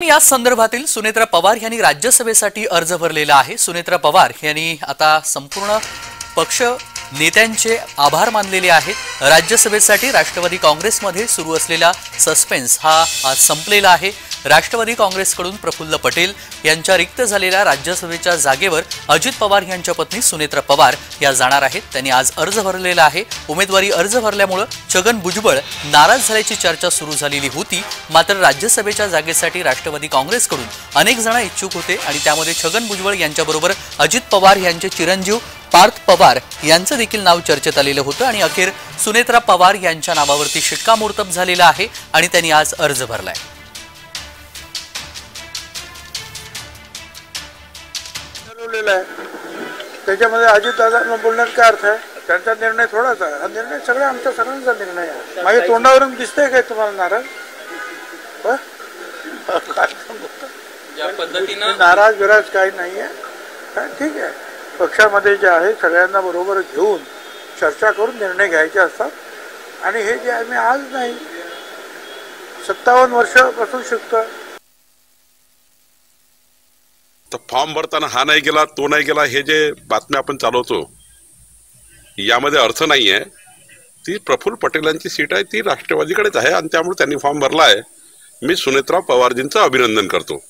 या संदर्भातील सुनेत्रा पवार यांनी राज्यसभेसाठी अर्ज भरलेला आहे। सुनेत्रा पवार यांनी आता संपूर्ण पक्ष नेत्यांचे आभार मानलेले आहेत। राज्यसभेसाठी राष्ट्रवादी काँग्रेसमध्ये सुरू असलेला सस्पेन्स हा आज संपलेला आहे। राष्ट्रवादी काँग्रेसकडून प्रफुल्ल पटेल यांच्या रिक्त झालेल्या राज्यसभेच्या जागेवर अजित पवार यांच्या पत्नी सुनेत्रा पवार या जाणार आहेत। त्यांनी आज अर्ज भरलेला आहे। उमेदवारी अर्ज भरल्यामुळे छगन भुजबळ नाराज झाल्याची चर्चा सुरू झालेली होती। मात्र राज्यसभेच्या जागेसाठी राष्ट्रवादी काँग्रेसकडून अनेक जण इच्छुक होते आणि त्यामध्ये छगन भुजबळ यांच्याबरोबर अजित पवार यांचे चिरंजीव पार्थ पवार यांचं देखील नाव चर्चेत आलेलं होतं आणि अखेर सुनेत्रा पवार यांच्या नावावरती शिक्कामोर्तब झालेला आहे आणि त्यांनी आज अर्ज भरलाय। त्याच्यामध्ये अजितदादांना बोलण्यात काय अर्थ आहे? त्यांचा निर्णय थोडाच आहे, हा निर्णय सगळ्या आमच्या सगळ्यांचा निर्णय आहे। माझ्या तोंडावरून दिसतंय काय तुम्हाला नाराज? या पद्धतीनं नाराज विराज काही नाहीये, ठीक आहे। पक्षामध्ये जे आहे सगळ्यांना बरोबर घेऊन चर्चा करून निर्णय घ्यायचे असतात आणि हे जे आहे मी आज नाही 57 वर्षापासून शिकतोय। तर फॉर्म भरताना हा नाही गेला तो नाही गेला हे जे बातम्या आपण चालवतो यामध्ये अर्थ नाही आहे। ती प्रफुल्ल पटेलांची सीट आहे, ती राष्ट्रवादीकडेच आहे आणि त्यामुळे त्यांनी फॉर्म भरला आहे। मी सुनेत्रा पवारजींचं अभिनंदन करतो।